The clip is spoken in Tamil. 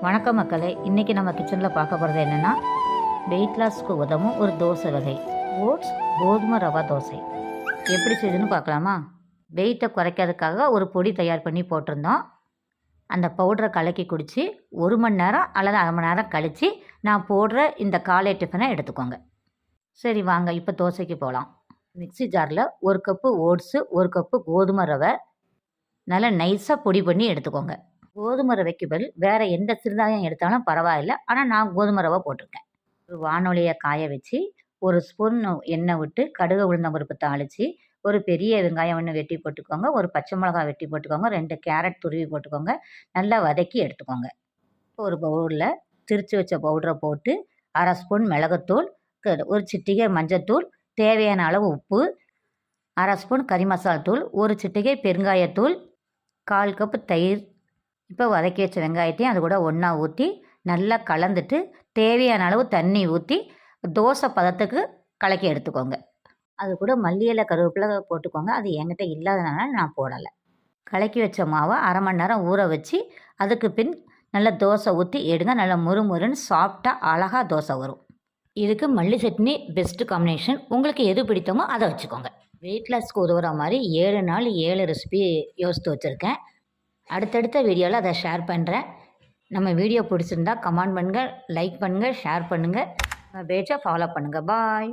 வணக்கம் மக்களே, இன்றைக்கி நம்ம கிச்சனில் பார்க்க போகிறது என்னென்னா வெயிட் லாஸ்க்கு உதவும் ஒரு தோசை வகை ஓட்ஸ் கோதுமை ரவா தோசை. எப்படி செய்யுதுன்னு பார்க்கலாமா? வெயிட்டை குறைக்கிறதுக்காக ஒரு பொடி தயார் பண்ணி போட்டிருந்தோம். அந்த பவுடரை கலக்கி குடித்து 1 மணி நேரம் அல்லது அரை மணி நேரம் கழித்து நான் போடுற இந்த காலை டிஃபனை எடுத்துக்கோங்க. சரி வாங்க இப்போ தோசைக்கு போகலாம். மிக்ஸி ஜாரில் 1 கப்பு ஓட்ஸு 1 கப்பு கோதுமை ரவை நல்லா நைஸாக பொடி பண்ணி எடுத்துக்கோங்க. கோதுமை ரவைக்கு பதில் வேறு எந்த சிறுதானியம் எடுத்தாலும் பரவாயில்ல, ஆனால் நான் கோதுமை ரவை போட்டிருக்கேன். ஒரு வானொலியை காய வச்சு 1 ஸ்பூன் எண்ணெய் விட்டு கடுகு உளுந்தம் பருப்பு தாளித்து ஒரு பெரிய வெங்காயம் ஒன்று வெட்டி போட்டுக்கோங்க, ஒரு பச்சை மிளகாய் வெட்டி போட்டுக்கோங்க, 2 கேரட் துருவி போட்டுக்கோங்க, நல்லா வதக்கி எடுத்துக்கோங்க. ஒரு பவுலில் திரித்து வச்ச பவுடரை போட்டு 1/2 ஸ்பூன் மிளகுத்தூள், ஒரு சிட்டிகை மஞ்சத்தூள், தேவையான அளவு உப்பு, 1/2 ஸ்பூன் கறி மசாலா தூள், ஒரு சிட்டிகை பெருங்காயத்தூள், 1/4 கப்பு தயிர். இப்போ வதக்கி வச்ச வெங்காயத்தையும் அது கூட ஒன்றா ஊற்றி நல்லா கலந்துட்டு தேவையான அளவு தண்ணி ஊற்றி தோசை பதத்துக்கு கலக்கி எடுத்துக்கோங்க. அது கூட மல்லி இலை கருவேப்பிலை போட்டுக்கோங்க. அது என்கிட்ட இல்லாதனால நான் போடலை. கலக்கி வச்ச மாவை அரை மணி நேரம் ஊற வச்சு அதுக்கு பின் நல்லா தோசை ஊற்றி எடுங்க. நல்லா முறுமுறுன்னு சாஃப்டாக அழகாக தோசை வரும். இதுக்கு மல்லி சட்னி பெஸ்ட்டு காம்பினேஷன். உங்களுக்கு எது பிடித்தமோ அதை வச்சுக்கோங்க. வெயிட் லாஸ்க்கு உதவுற மாதிரி 7 நாள் 7 ரெசிபி யோசித்து வச்சுருக்கேன். அடுத்தடுத்த வீடியோவில் அதை ஷேர் பண்ணுறேன். நம்ம வீடியோ பிடிச்சிருந்தா கமெண்ட் பண்ணுங்கள், லைக் பண்ணுங்கள், ஷேர் பண்ணுங்கள், நம்ம பேஜை ஃபாலோ பண்ணுங்கள். பாய்.